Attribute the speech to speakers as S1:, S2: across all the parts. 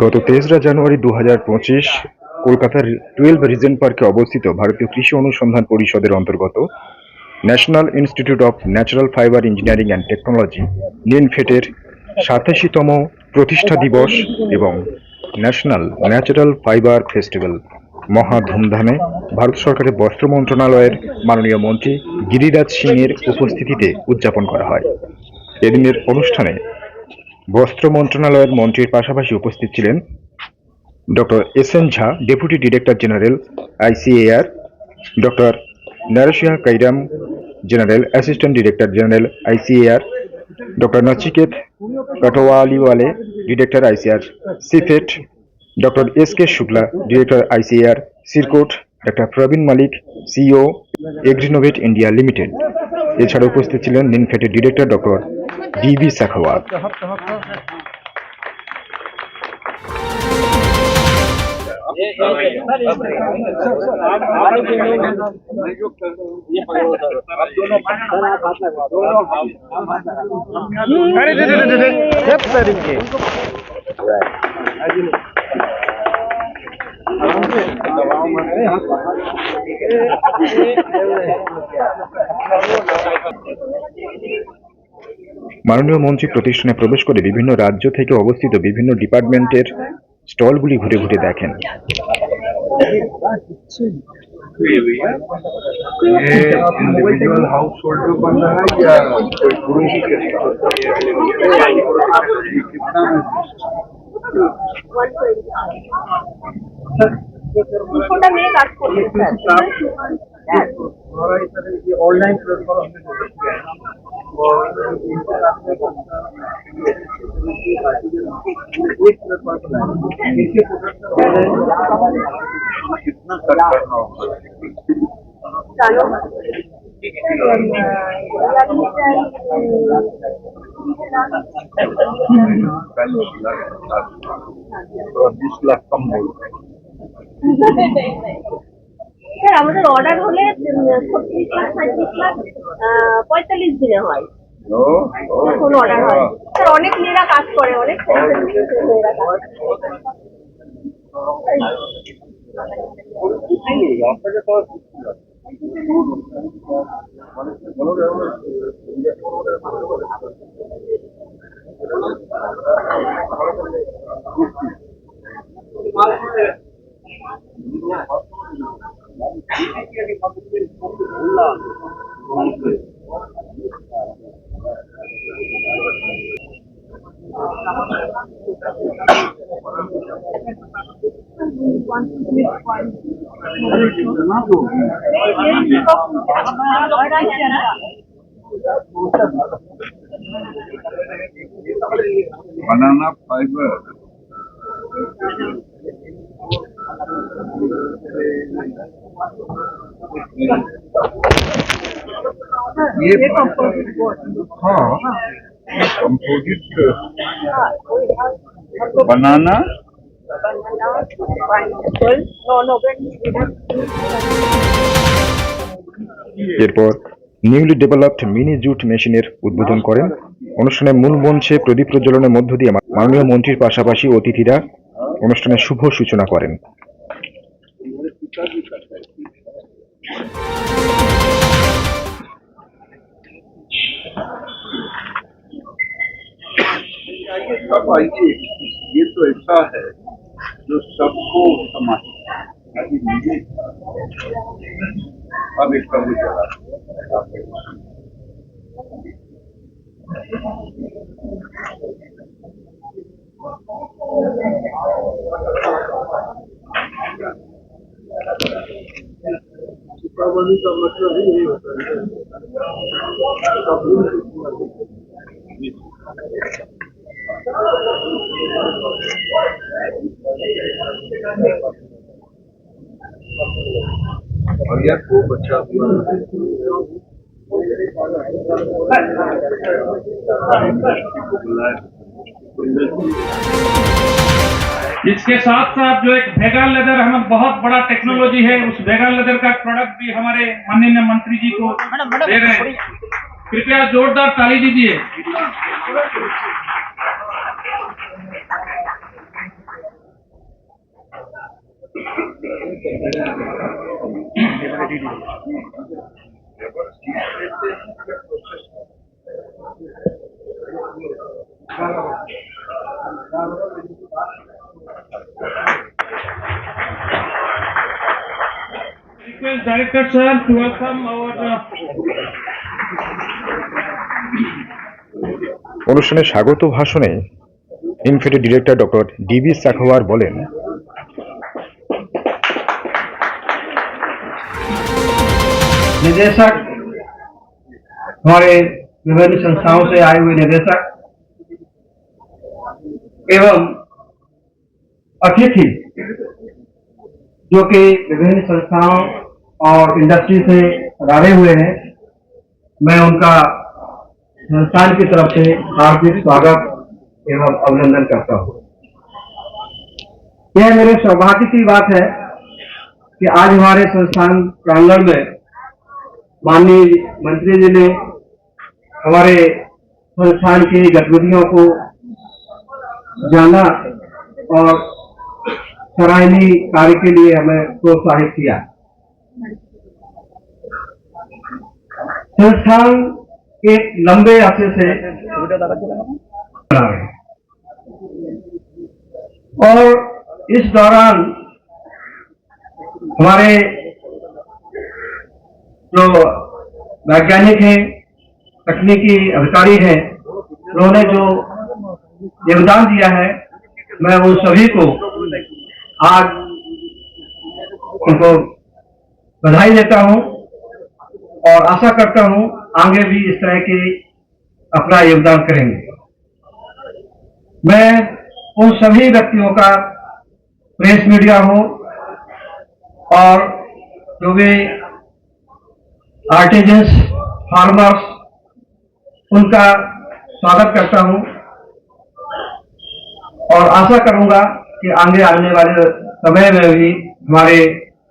S1: গত ৩রা জানুয়ারি ২০২৫ কলকাতার 12 রিজেন্ট পার্কে অবস্থিত ভারতীয় কৃষি অনুসন্ধান পরিষদের অন্তর্গত national institute of natural fibre engineering and technology নিনফেটের ৮৭তম প্রতিষ্ঠা দিবস এবং ন্যাশনাল ন্যাচারাল ফাইবার ফেস্টিভ্যাল মহা ধুমধামে ভারত সরকারের বস্ত্র মন্ত্রণালয়ের মাননীয় মন্ত্রী গিরিরাজ সিং এর উপস্থিতিতে উদযাপন করা হয়। এদিনের অনুষ্ঠানে বস্ত্র মন্ত্রণালয়ের মন্ত্রীর পাশাপাশি উপস্থিত ছিলেন doctor S N. Jha, deputy director general ICAR, doctor Narasimha Kairam, general assistant director general ICAR, doctor Nachiket Katwaliwale, director ICR CIPHET, doctor S K. Shukla, director ICAR CIRCOT, doctor Praveen Malik, CEO Agrinnovate India limited. এছাড়া উপস্থিত ছিলেন নিনফেটের ডিরেক্টর ডক্টর ডি.বি. সাখাওয়াত। মাননীয় মন্ত্রী প্রতিষ্ঠানে প্রবেশ করে বিভিন্ন রাজ্য থেকে অবস্থিত বিভিন্ন ডিপার্টমেন্টের স্টলগুলি ঘুরে ঘুরে দেখেন।
S2: इंडिविजुअल हाउस होल्ड में बन रहा है या ग्रुप के
S3: छोटा मेरे काट को
S2: हमारा इस तरह की ऑनलाइन प्लेटफॉर्म हमने डेवलप किया है और एक प्लेटफॉर्म बनाया इसके कितना खर्च करना होगा
S3: चालू
S2: 20 लाख कम हो
S3: স্যার আমাদের অর্ডার হলে 36 লাখ 37 লাখ 45 দিনে হয় কোন অর্ডার হয় স্যার অনেক মেয়েরা কাজ করে অনেক মেয়েরা কাজ
S2: बनाना फाइबर ये हाँ कंपोजिट बनाना
S1: এরপর নিউলি ডেভেলপড মিনি জুট মেশিনের উদ্বোধন করেন। অনুষ্ঠানে মূল মঞ্চে প্রদীপ প্রজ্বলনের মধ্য দিয়ে মাননীয় মন্ত্রীর পাশাপাশি অতিথিরা অনুষ্ঠানের শুভ সূচনা করেন।
S2: अब आइए ये तो ऐसा है जो सबको समाज अब इसका गुजारा दीपावली का मतलब ही यही होता है और यह खूब अच्छा हुआ
S4: इसके साथ साथ जो एक वेगा लेदर हमें बहुत बड़ा टेक्नोलॉजी है, उस वेगा लेदर का प्रोडक्ट भी हमारे माननीय मंत्री जी को दे रहे हैं। कृपया जोरदार ताली दीजिए। Request Director sir to welcome our
S1: অনুষ্ঠানে স্বাগত ভাষণে ইনফেডের ডিরেক্টর ডক্টর ডিবি সাখোয়ার বলেন,
S5: निदेशक, हमारे विभिन्न संस्थाओं से आए हुए निदेशक एवं अतिथि जो कि विभिन्न संस्थाओं और इंडस्ट्री से पधारे हुए हैं, मैं उनका संस्थान की तरफ से हार्दिक स्वागत एवं अभिनंदन करता हूं। यह मेरे सौभाग्य की बात है कि आज हमारे संस्थान प्रांगण में माननीय मंत्री जी ने हमारे संस्थान की गतिविधियों को जाना और सराहनीय कार्य के लिए हमें प्रोत्साहित किया। संस्थान एक लंबे अरसे से और इस दौरान हमारे जो वैज्ञानिक हैं, तकनीकी अधिकारी हैं, उन्होंने जो योगदान दिया है, मैं उन सभी को आज उनको बधाई देता हूं और आशा करता हूं आगे भी इस तरह के अपना योगदान करेंगे। मैं उन सभी व्यक्तियों का, प्रेस मीडिया हो और जो भी आर्टिजन्स, फार्मर्स, उनका स्वागत करता हूं और आशा करूंगा कि आगे आने वाले समय में भी हमारे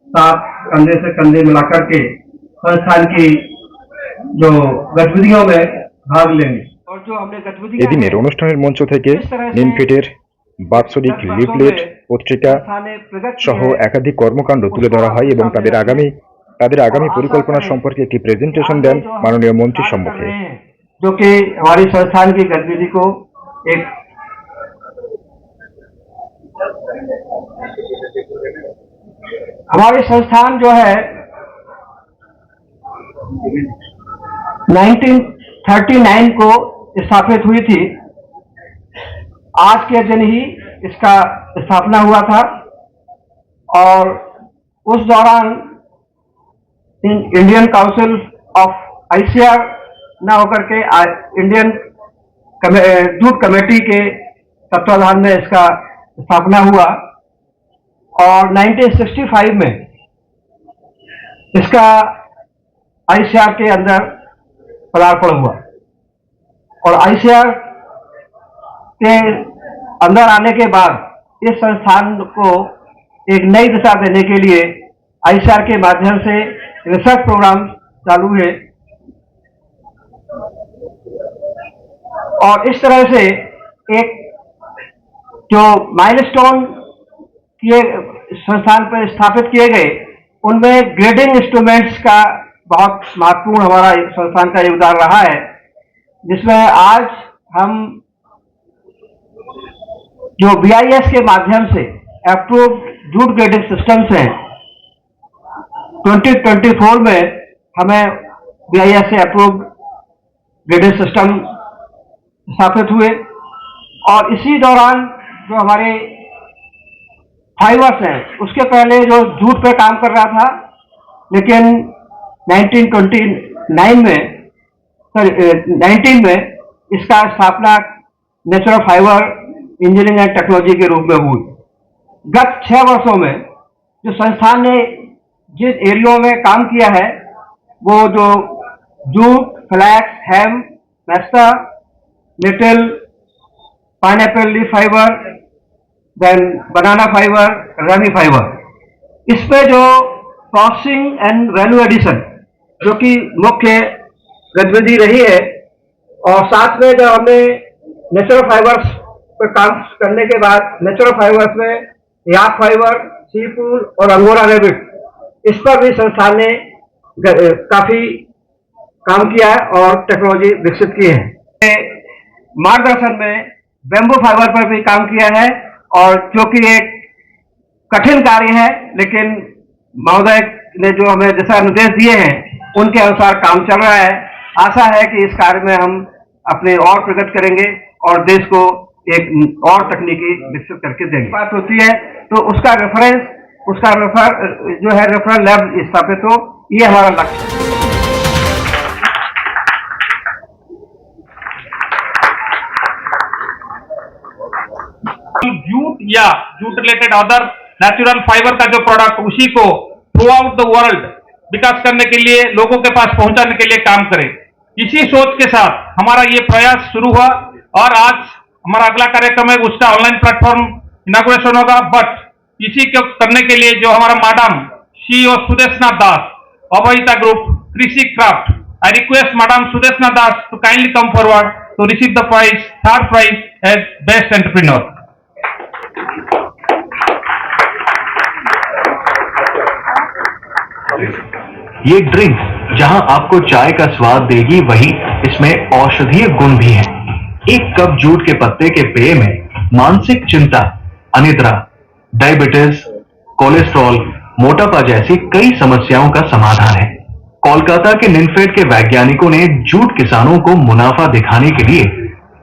S5: साथ कंधे से कंधे मिलाकर के संस्थान की जो गतिविधियों में भाग लेंगे। और जो हमने गतिविधियां
S1: এদিনের অনুষ্ঠানের মঞ্চ থেকে ইনফেডের বাৎসরিক লিফলেট, পত্রিকা সহ একাধিক কর্মকাণ্ড তুলে ধরা হয় এবং তাদের আগামী পরিকল্পনা সম্পর্কে একটি প্রেজেন্টেশন দেন মাননীয় মন্ত্রীর সম্মুখে।
S5: जो कि हमारी संस्थान की गतिविधि को एक हमारी संस्थान जो है 1939 को स्थापित हुई थी। आज के दिन ही इसका स्थापना हुआ था और उस दौरान इंडियन काउंसिल ऑफ आईसीआर न होकर के इंडियन जूट कमेटी के तत्वाधान में इसका स्थापना हुआ और 1965 में इसका आईसीआर के अंदर पदार्पण हुआ और आईसीआर के अंदर आने के बाद इस संस्थान को एक नई दिशा देने के लिए आईसीआर के माध्यम से रिसर्च प्रोग्राम चालू है और इस तरह से एक जो माइलस्टोन किए संस्थान पर स्थापित किए गए, उनमें ग्रेडिंग इंस्ट्रूमेंट्स का बहुत महत्वपूर्ण हमारा संस्थान का योगदान रहा है, जिसमें आज हम जो BIS के माध्यम से अप्रूव्ड जूट ग्रेडिंग सिस्टम्स हैं, 2024 में हमें BIS से अप्रूव्ड ग्रेडिंग सिस्टम स्थापित हुए और इसी दौरान जो हमारे फाइबर्स हैं, उसके पहले जो जूट पे काम कर रहा था, लेकिन 1919 में इसका स्थापना natural fibre engineering and technology के रूप में हुई। गत 6 वर्षों में जो संस्थान ने जिस एरियो में काम किया है, वो जो jute, flax, hemp, mesta, little, pineapple leaf fibre, then banana fibre, ramie fibre, इस पे जो प्रोसेसिंग एंड वैल्यू एडिशन जो कि मुख्य गतिविधि रही है और साथ में जब हमने नेचुरल फाइबर्स पर काम करने के बाद नेचुरल फाइबर्स में याक फाइबर, सीपूल और अंगोरा रैबिट, इस पर भी संस्थान ने काफी काम किया है और टेक्नोलॉजी विकसित की है। मार्गदर्शन में बैम्बू फाइबर पर भी काम किया है और क्योंकि एक कठिन कार्य है, लेकिन महोदय ने जो हमें दिशा निर्देश दिए हैं उनके अनुसार काम चल रहा है। आशा है कि इस कार्य में हम अपने और प्रगति करेंगे और देश को एक और तकनीकी विकसित करके देंगे। बात होती है तो उसका रेफरल लैब स्थापित हो, ये हमारा लक्ष्य है।
S4: जूट या jute related other natural fibre का जो प्रोडक्ट, उसी को थ्रू आउट द वर्ल्ड विकास करने के लिए, लोगों के पास पहुंचाने के लिए काम करें। इसी सोच के साथ हमारा ये प्रयास शुरू हुआ और आज हमारा अगला कार्यक्रम है, उसका ऑनलाइन प्लेटफॉर्म इनॉग्रेशन होगा। बट इसी को करने के लिए जो हमारा madam CEO Sudeshna Das, Abhayita group, Krishi craft, I request madam Sudeshna Das to kindly come forward to receive the prize, third prize as best entrepreneur.
S6: ये ड्रिंक जहां आपको चाय का स्वाद देगी, वही इसमें औषधीय गुण भी हैं। एक कप जूट के पत्ते के पेय में मानसिक चिंता, अनिद्रा, डायबिटीज, कोलेस्ट्रॉल, मोटापा जैसी कई समस्याओं का समाधान है। कोलकाता के निनफेड के वैज्ञानिकों ने जूट किसानों को मुनाफा दिखाने के लिए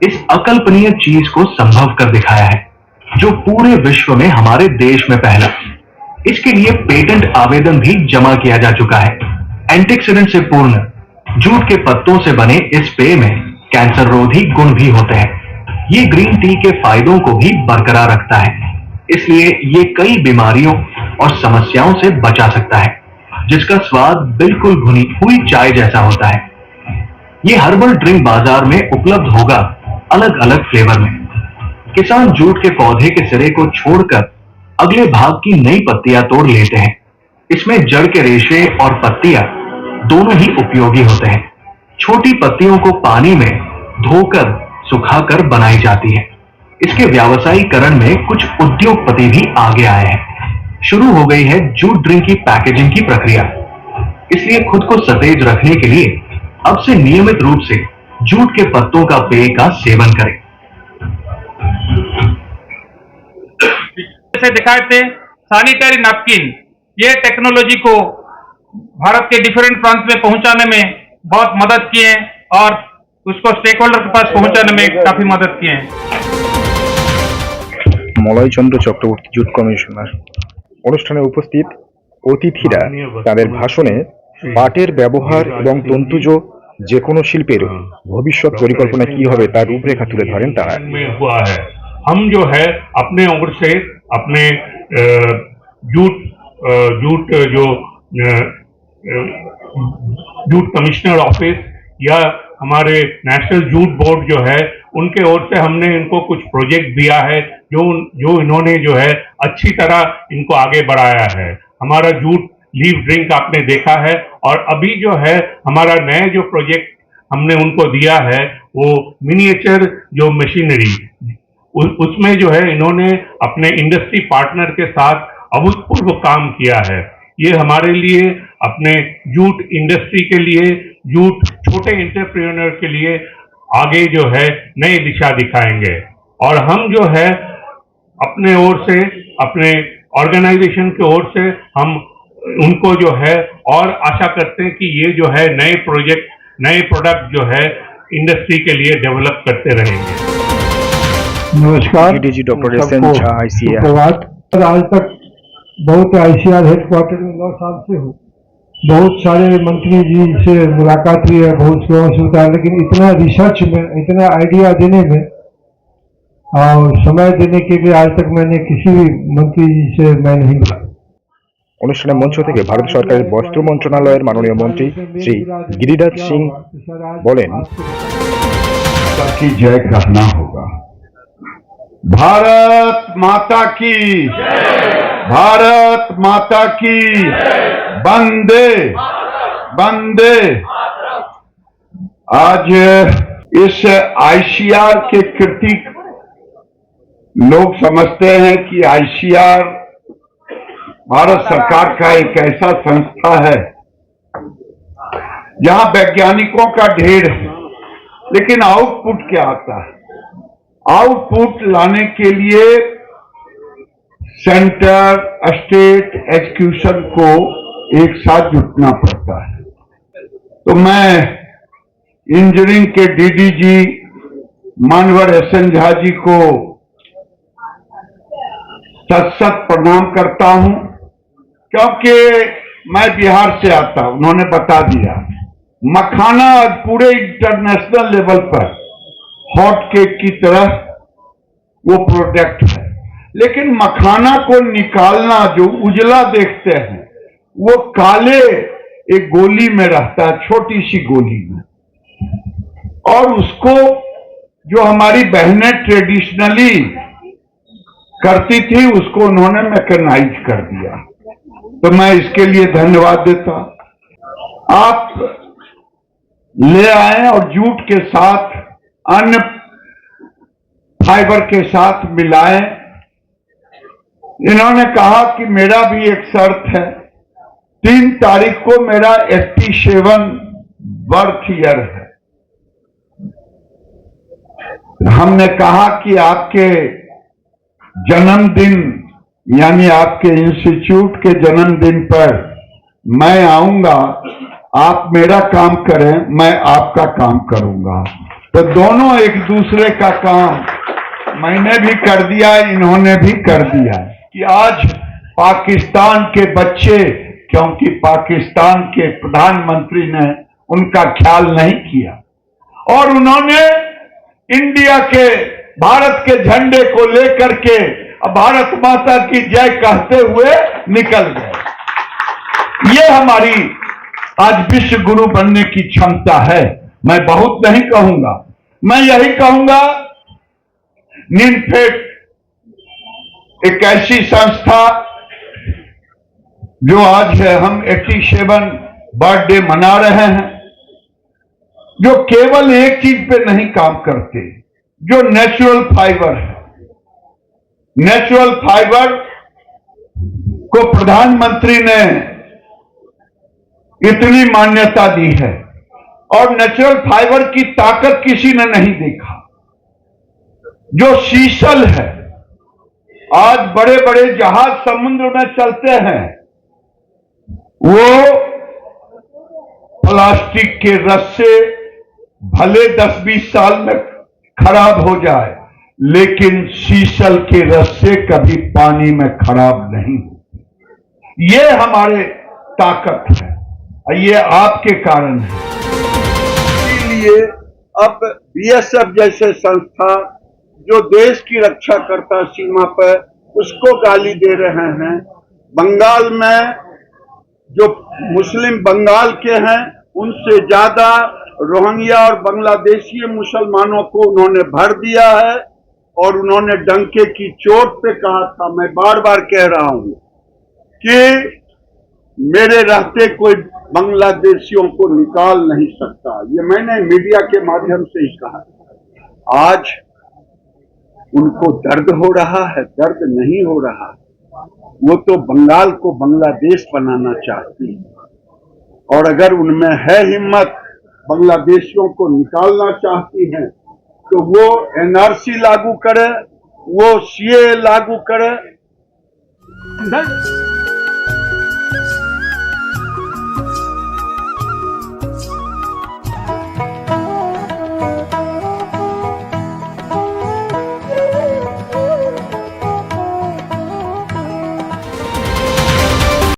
S6: इस अकल्पनीय चीज को संभव कर दिखाया है, जो पूरे विश्व में हमारे देश में पहला। इसके लिए पेटेंट आवेदन भी जमा किया जा चुका है। एंटीऑक्सीडेंट से पूर्ण जूट के पत्तों से बने इस पेय में कैंसर रोधी गुण भी होते हैं। ये ग्रीन टी के फायदों को भी बरकरार रखता है, इसलिए ये कई बीमारियों और समस्याओं से बचा सकता है, जिसका स्वाद बिल्कुल भुनी हुई चाय जैसा होता है। ये हर्बल ड्रिंक बाजार में उपलब्ध होगा अलग अलग फ्लेवर में। किसान जूट के पौधे के सिरे को छोड़कर अगले भाग की नई पत्तियां तोड़ लेते हैं। इसमें जड़ के रेशे और पत्तियां दोनों ही उपयोगी होते हैं। छोटी पत्तियों को पानी में धोकर सुखाकर बनाई जाती है। इसके व्यावसायीकरण में कुछ उद्योगपति भी आगे आए हैं। शुरू हो गई है जूट ड्रिंक की पैकेजिंग की प्रक्रिया। इसलिए खुद को सतेज रखने के लिए अब से नियमित रूप से जूट के पत्तों का पेय का सेवन करें।
S4: से दिखाए थे सैनिटरी नैपकिन, ये टेक्नोलॉजी को भारत के डिफरेंट प्रांत में पहुंचाने में बहुत मदद किए हैं और उसको स्टेक होल्डर के पास पहुंचाने में काफी मदद किए हैं।
S1: মলয় চন্দ্র চক্রবর্তী জুট কমিশনার। অনুষ্ঠানে উপস্থিত অতিথিরা তাদের ভাষণে পাটের ব্যবহার এবং তন্তুজ যে কোনো শিল্পের ভবিষ্যৎ পরিকল্পনা কি হবে তার রূপরেখা তুলে ধরেন তারা।
S7: हम जो है अपने ओर से अपने जूट कमिश्नर ऑफिस या हमारे नेशनल जूट बोर्ड जो है, उनके ओर से हमने इनको कुछ प्रोजेक्ट दिया है जो इन्होंने जो है अच्छी तरह इनको आगे बढ़ाया है। हमारा जूट लीफ ड्रिंक आपने देखा है और अभी जो है हमारा नया जो प्रोजेक्ट हमने उनको दिया है वो मिनिएचर जो मशीनरी, उसमें जो है इन्होंने अपने इंडस्ट्री पार्टनर के साथ अभूतपूर्व काम किया है। ये हमारे लिए, अपने जूट इंडस्ट्री के लिए, जूट छोटे एंटरप्रेन्योर के लिए आगे जो है नई दिशा दिखाएंगे। और हम जो है अपने ओर से, अपने ऑर्गेनाइजेशन की ओर से हम उनको जो है और आशा करते हैं कि ये जो है नए प्रोजेक्ट, नए प्रोडक्ट जो है इंडस्ट्री के लिए डेवलप करते रहेंगे।
S8: नमस्कार,
S1: DG doctor S N Jha ICAR।
S8: आज तक बहुत ICAR हेडक्वार्टर में 9 साल से हूँ। बहुत सारे मंत्री जी से मुलाकात हुई है, बहुत सेवा सुविधा, लेकिन इतना रिसर्च में, इतना आइडिया देने में और समय देने के लिए आज तक मैंने किसी भी मंत्री जी से मैं नहीं मिला।
S1: অনুষ্ঠানে মঞ্চ থেকে ভারত সরকারের বস্ত্র মন্ত্রণালয়ের মাননীয় মন্ত্রী শ্রী गिरिराज सिंह बोलें,
S2: की जय कहना होगा। भारत माता की, भारत माता की, वंदे वंदे। आज इस ICAR के कृति लोग समझते हैं कि ICAR भारत सरकार का एक ऐसा संस्था है जहां वैज्ञानिकों का ढेर है, लेकिन आउटपुट क्या आता है? आउटपुट लाने के लिए सेंटर, स्टेट, एग्जीक्यूशन को एक साथ जुटना पड़ता है। तो मैं इंजीनियरिंग के डीडीजी मानवर एसएन झा जी को सत प्रणाम करता हूं, क्योंकि मैं बिहार से आता हूं। उन्होंने बता दिया मखाना आज पूरे इंटरनेशनल लेवल पर हॉट केक की तरह वो प्रोडक्ट है, लेकिन मखाना को निकालना, जो उजला देखते हैं वो काले एक गोली में रहता है, छोटी सी गोली में, और उसको जो हमारी बहनें ट्रेडिशनली करती थी उसको उन्होंने मैकेनाइज कर दिया। तो मैं इसके लिए धन्यवाद देता। आप ले आए और जूट के साथ अन्य फाइबर के साथ मिलाएं। इन्होंने कहा कि मेरा भी एक शर्त है, 3 तारीख को मेरा 87 बर्थ ईयर है। हमने कहा कि आपके जन्मदिन यानी आपके इंस्टीट्यूट के जन्मदिन पर मैं आऊंगा, आप मेरा काम करें, मैं आपका काम करूंगा। तो दोनों एक दूसरे का काम मैंने भी कर दिया, इन्होंने भी कर दिया कि आज पाकिस्तान के बच्चे, क्योंकि पाकिस्तान के प्रधानमंत्री ने उनका ख्याल नहीं किया और उन्होंने इंडिया के, भारत के झंडे को लेकर के भारत माता की जय कहते हुए निकल गए। ये हमारी आज विश्व गुरु बनने की क्षमता है। मैं बहुत नहीं कहूंगा, मैं यही कहूंगा निनफेड एक ऐसी संस्था जो आज है, हम 87 बर्थडे मना रहे हैं, जो केवल एक चीज पे नहीं काम करते, जो नेचुरल फाइबर है। नेचुरल फाइबर को प्रधानमंत्री ने इतनी मान्यता दी है और नेचुरल फाइबर की ताकत किसी ने नहीं देखा। जो शीशल है, आज बड़े बड़े जहाज समुद्र में चलते हैं, वो प्लास्टिक के रस्से भले 10-20 साल में खराब हो जाए, लेकिन शीशल के रस्से कभी पानी में खराब नहीं होते। ये हमारे ताकत है, ये आपके कारण है। इसलिए अब बीएसएफ जैसे संस्था जो देश की रक्षा करता सीमा पर, उसको गाली दे रहे हैं। बंगाल में जो मुस्लिम बंगाल के हैं, उनसे ज्यादा रोहिंग्या और बांग्लादेशी मुसलमानों को उन्होंने भर दिया है और उन्होंने डंके की चोट पे कहा था, मैं बार बार कह रहा हूं कि मेरे रहते कोई बांग्लादेशियों को निकाल नहीं सकता। ये मैंने मीडिया के माध्यम से ही कहा। आज उनको दर्द हो रहा है, दर्द नहीं हो रहा। वो तो बंगाल को बांग्लादेश बनाना चाहती है और अगर उनमें है हिम्मत, बांग्लादेशियों को निकालना चाहती हैं, तो वो एनआरसी लागू करे, वो सीए लागू करे।